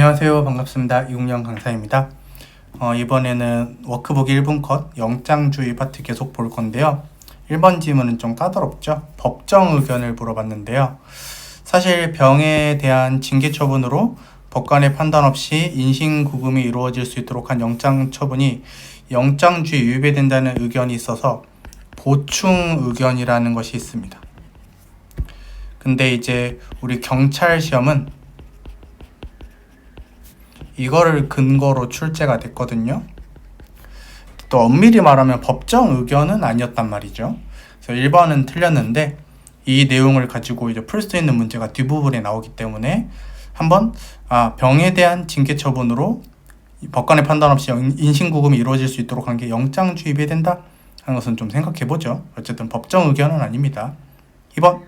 안녕하세요. 반갑습니다. 이국영 강사입니다. 이번에는 워크북 1분 컷 영장주의 파트 계속 볼 건데요. 1번 질문은 좀 까다롭죠. 법정 의견을 물어봤는데요. 사실 병에 대한 징계 처분으로 법관의 판단 없이 인신구금이 이루어질 수 있도록 한 영장 처분이 영장주의 위배된다는 의견이 있어서 보충 의견이라는 것이 있습니다. 근데 이제 우리 경찰 시험은 이거를 근거로 출제가 됐거든요. 또 엄밀히 말하면 법정 의견은 아니었단 말이죠. 그래서 1번은 틀렸는데 이 내용을 가지고 이제 풀 수 있는 문제가 뒷부분에 나오기 때문에 한번 병에 대한 징계 처분으로 법관의 판단 없이 인신구금이 이루어질 수 있도록 한 게 영장주의 위배된다 하는 것은 좀 생각해 보죠. 어쨌든 법정 의견은 아닙니다. 2번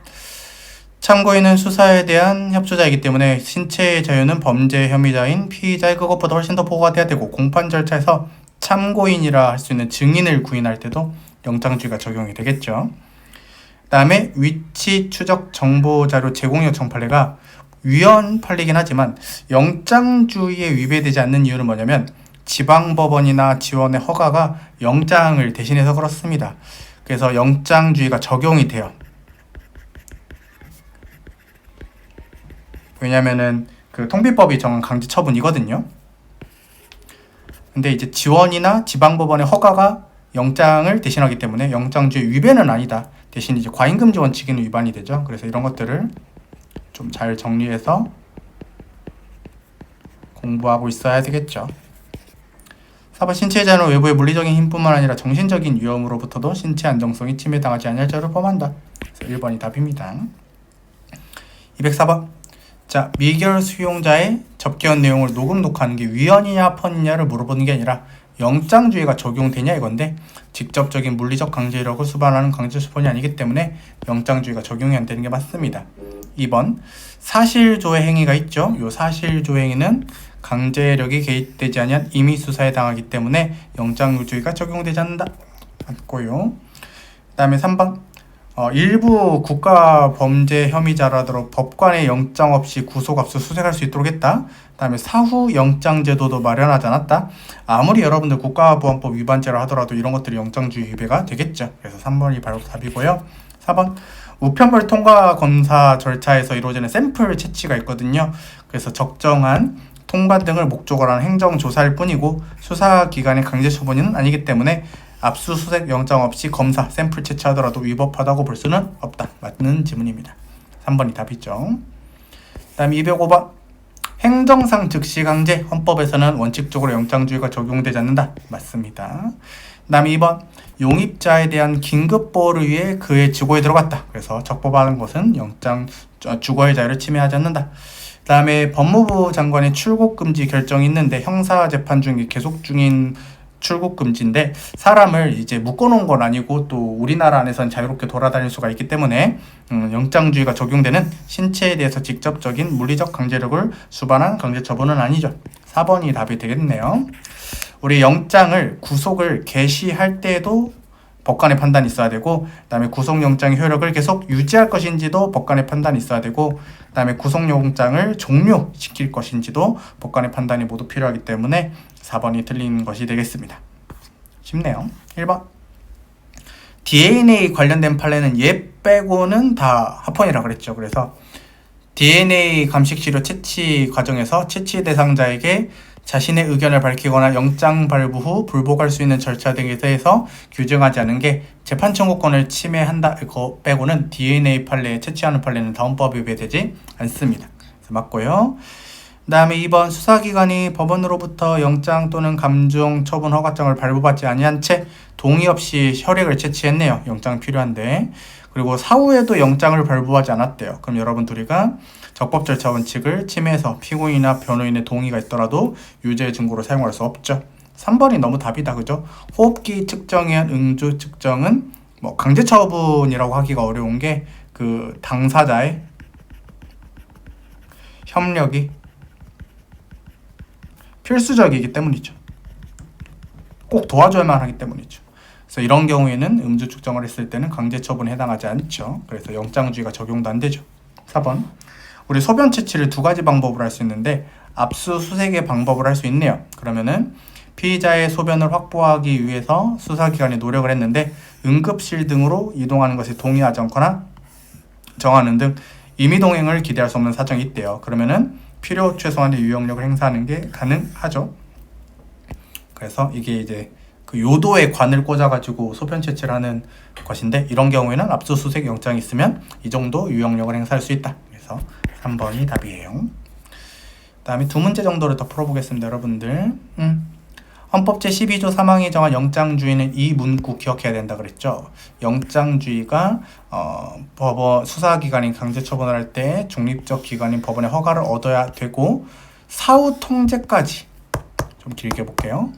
참고인은 수사에 대한 협조자이기 때문에 신체의 자유는 범죄 혐의자인 피의자의 그것보다 훨씬 더 보호가 돼야 되고, 공판 절차에서 참고인이라 할 수 있는 증인을 구인할 때도 영장주의가 적용이 되겠죠. 그 다음에 위치 추적 정보 자료 제공 요청 판례가 위헌 판례이긴 하지만 영장주의에 위배되지 않는 이유는 뭐냐면 지방법원이나 지원의 허가가 영장을 대신해서 그렇습니다. 그래서 영장주의가 적용이 돼요. 왜냐면은 그 통비법이 정한 강제 처분이거든요. 근데 이제 지원이나 지방법원의 허가가 영장을 대신하기 때문에 영장주의 위배는 아니다. 대신 이제 과잉금지 원칙에는 위반이 되죠. 그래서 이런 것들을 좀 잘 정리해서 공부하고 있어야 되겠죠. 4번 신체의 자유는 외부의 물리적인 힘뿐만 아니라 정신적인 위험으로부터도 신체 안정성이 침해당하지 않을 자를 범한다. 그래서 1번이 답입니다. 204번 자, 미결 수용자의 접견 내용을 녹음하는 게 위헌이냐 펀이냐를 물어보는 게 아니라 영장주의가 적용되냐 이건데, 직접적인 물리적 강제력을 수반하는 강제처분이 아니기 때문에 영장주의가 적용이 안 되는 게 맞습니다. 2번 사실조회 행위가 있죠. 이 사실조회 행위는 강제력이 개입되지 않은 임의 수사에 당하기 때문에 영장주의가 적용되지 않는다. 맞고요. 그 다음에 3번 일부 국가범죄 혐의자라도 법관의 영장 없이 구속 압수 수색할 수 있도록 했다. 그 다음에 사후 영장 제도도 마련하지 않았다. 아무리 여러분들 국가보안법 위반죄라 하더라도 이런 것들이 영장주의 위배가 되겠죠. 그래서 3번이 바로 답이고요. 4번 우편물 통과 검사 절차에서 이루어지는 샘플 채취가 있거든요. 그래서 적정한 통과 등을 목적으로 하는 행정조사일 뿐이고 수사기관의 강제처분은 아니기 때문에 압수수색 영장 없이 검사, 샘플 채취하더라도 위법하다고 볼 수는 없다. 맞는 지문입니다. 3번이 답이죠. 그 다음에 205번 행정상 즉시 강제, 헌법에서는 원칙적으로 영장주의가 적용되지 않는다. 맞습니다. 그 다음에 2번 용입자에 대한 긴급보호를 위해 그의 주거에 들어갔다. 그래서 적법하는 것은 영장 주거의 자유를 침해하지 않는다. 그 다음에 법무부 장관의 출국금지 결정이 있는데 형사재판 중에 계속 중인 출국금지인데 사람을 이제 묶어놓은 건 아니고 또 우리나라 안에서는 자유롭게 돌아다닐 수가 있기 때문에 영장주의가 적용되는 신체에 대해서 직접적인 물리적 강제력을 수반한 강제처분은 아니죠. 4번이 답이 되겠네요. 우리 영장을 구속을 개시할 때에도 법관의 판단이 있어야 되고, 그 다음에 구속영장의 효력을 계속 유지할 것인지도 법관의 판단이 있어야 되고, 그 다음에 구속영장을 종료시킬 것인지도 법관의 판단이 모두 필요하기 때문에 4번이 틀린 것이 되겠습니다. 쉽네요. 1번 DNA 관련된 판례는 얘 빼고는 다 합헌이라 그랬죠. 그래서 DNA 감식치료 채취 과정에서 채취 대상자에게 자신의 의견을 밝히거나 영장 발부 후 불복할 수 있는 절차 등에 대해서 규정하지 않은 게 재판 청구권을 침해한다. 이거 빼고는 DNA 판례에 채취하는 판례는 다운법 위배되지 않습니다. 그래서 맞고요. 그 다음에 2번 수사기관이 법원으로부터 영장 또는 감정 처분 허가장을 발부받지 아니한 채 동의 없이 혈액을 채취했네요. 영장 필요한데. 그리고 사후에도 영장을 발부하지 않았대요. 그럼 여러분들이가 적법 절차 원칙을 침해해서 피고인이나 변호인의 동의가 있더라도 유죄 증거로 사용할 수 없죠. 3번이 너무 답이다. 그죠? 호흡기 측정에 의한 응주 측정은 뭐 강제 처분이라고 하기가 어려운 게 그 당사자의 협력이 필수적이기 때문이죠. 꼭 도와줘야만 하기 때문이죠. 그래서 이런 경우에는 음주 측정을 했을 때는 강제 처분에 해당하지 않죠. 그래서 영장주의가 적용도 안 되죠. 4번 우리 소변 채취를 두 가지 방법으로 할 수 있는데 압수수색의 방법을 할 수 있네요. 그러면은 피의자의 소변을 확보하기 위해서 수사기관이 노력을 했는데 응급실 등으로 이동하는 것에 동의하지 않거나 정하는 등 임의동행을 기대할 수 없는 사정이 있대요. 그러면은 필요 최소한의 유용력을 행사하는 게 가능하죠. 그래서 이게 이제 그 요도에 관을 꽂아가지고 소변 채취를 하는 것인데 이런 경우에는 압수수색 영장이 있으면 이 정도 유용력을 행사할 수 있다. 그래서 3번이 답이에요. 그 다음에 두 문제 정도를 더 풀어보겠습니다. 여러분들 헌법 제12조 3항이 정한 영장주의는 이 문구 기억해야 된다 그랬죠. 영장주의가 법원 수사기관이 강제처분을 할 때 중립적 기관인 법원의 허가를 얻어야 되고 사후 통제까지 좀 길게 볼게요.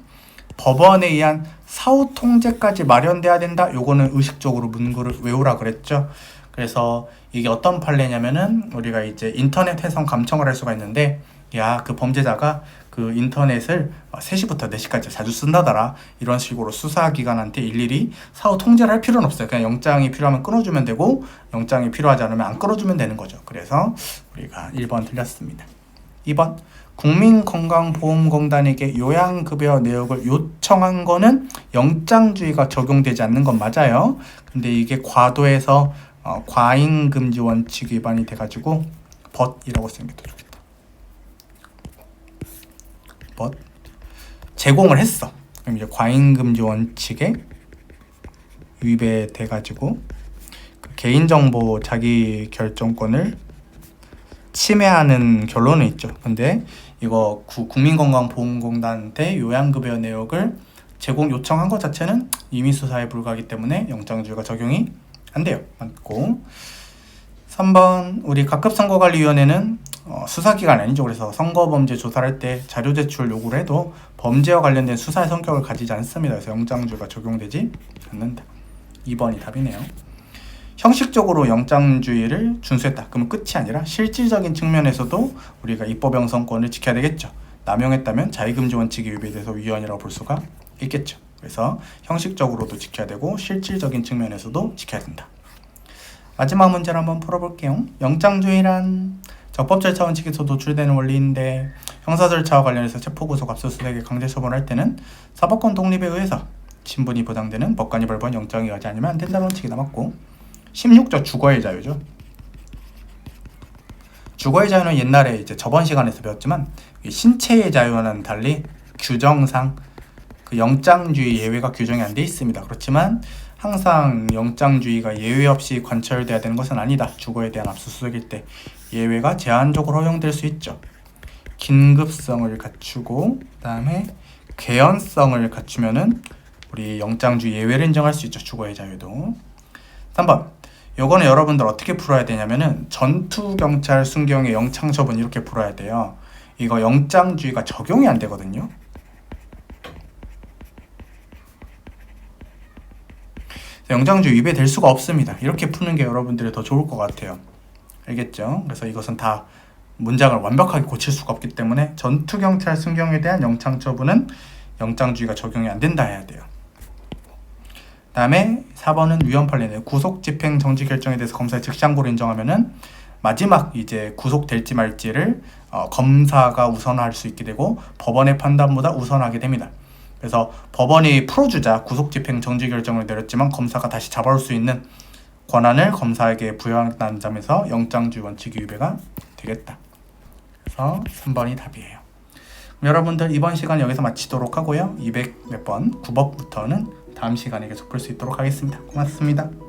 법원에 의한 사후 통제까지 마련돼야 된다. 요거는 의식적으로 문구를 외우라 그랬죠. 그래서 이게 어떤 판례냐면은 우리가 이제 인터넷 해석 감청을 할 수가 있는데 야, 그 범죄자가 그 인터넷을 3시부터 4시까지 자주 쓴다더라. 이런 식으로 수사기관한테 일일이 사후 통제를 할 필요는 없어요. 그냥 영장이 필요하면 끊어주면 되고 영장이 필요하지 않으면 안 끊어주면 되는 거죠. 그래서 우리가 1번 틀렸습니다. 2번 국민건강보험공단에게 요양급여 내역을 요청한 거는 영장주의가 적용되지 않는 건 맞아요. 근데 이게 과도해서 과잉금지 원칙 위반이 돼가지고 벗이라고 쓰는 게 더 좋겠다. 벗 제공을 했어. 그럼 이제 과잉금지 원칙에 위배돼가지고 그 개인정보 자기 결정권을 침해하는 결론은 있죠. 근데 이거 국민건강보험공단한테 요양급여 내역을 제공 요청한 것 자체는 임의수사에 불과하기 때문에 영장주의가 적용이 안 돼요. 맞고 3번 우리 각급선거관리위원회는 수사기관 아니죠. 그래서 선거범죄 조사를 할 때 자료 제출 요구를 해도 범죄와 관련된 수사의 성격을 가지지 않습니다. 그래서 영장주의가 적용되지 않는다. 2번이 답이네요. 형식적으로 영장주의를 준수했다. 그러면 끝이 아니라 실질적인 측면에서도 우리가 입법형성권을 지켜야 되겠죠. 남용했다면 자의금지 원칙에 위배돼서 위헌이라고 볼 수가 있겠죠. 그래서 형식적으로도 지켜야 되고 실질적인 측면에서도 지켜야 된다. 마지막 문제를 한번 풀어볼게요. 영장주의란 적법 절차 원칙에서 노출되는 원리인데 형사 절차와 관련해서 체포구속 압수수색에 강제 처분할 때는 사법권 독립에 의해서 신분이 보장되는 법관이 발부한 영장에 의하지 않으면 안 된다는 원칙이 남았고 16조 주거의 자유죠. 주거의 자유는 옛날에 이제 저번 시간에서 배웠지만 신체의 자유와는 달리 규정상 그 영장주의 예외가 규정이 안 돼 있습니다. 그렇지만 항상 영장주의가 예외 없이 관철돼야 되는 것은 아니다. 주거에 대한 압수수색일 때 예외가 제한적으로 허용될 수 있죠. 긴급성을 갖추고 그다음에 개연성을 갖추면은 우리 영장주의 예외를 인정할 수 있죠. 주거의 자유도. 3번 요거는 여러분들 어떻게 풀어야 되냐면은 전투경찰 순경의 영창처분 이렇게 풀어야 돼요. 이거 영장주의가 적용이 안 되거든요. 영장주의 위배될 수가 없습니다. 이렇게 푸는 게 여러분들이 더 좋을 것 같아요. 알겠죠? 그래서 이것은 다 문장을 완벽하게 고칠 수가 없기 때문에 전투경찰 순경에 대한 영창처분은 영장주의가 적용이 안 된다 해야 돼요. 다음에 4번은 위헌판례네요. 구속집행 정지 결정에 대해서 검사의 즉시항고를 인정하면은 마지막 이제 구속될지 말지를 검사가 우선할 수 있게 되고 법원의 판단보다 우선하게 됩니다. 그래서 법원이 풀어주자 구속집행 정지 결정을 내렸지만 검사가 다시 잡아올 수 있는 권한을 검사에게 부여한다는 점에서 영장주의 원칙이 위배가 되겠다. 그래서 3번이 답이에요. 여러분들 이번 시간 여기서 마치도록 하고요. 200몇 번 9법부터는 다음 시간에 계속 볼 수 있도록 하겠습니다. 고맙습니다.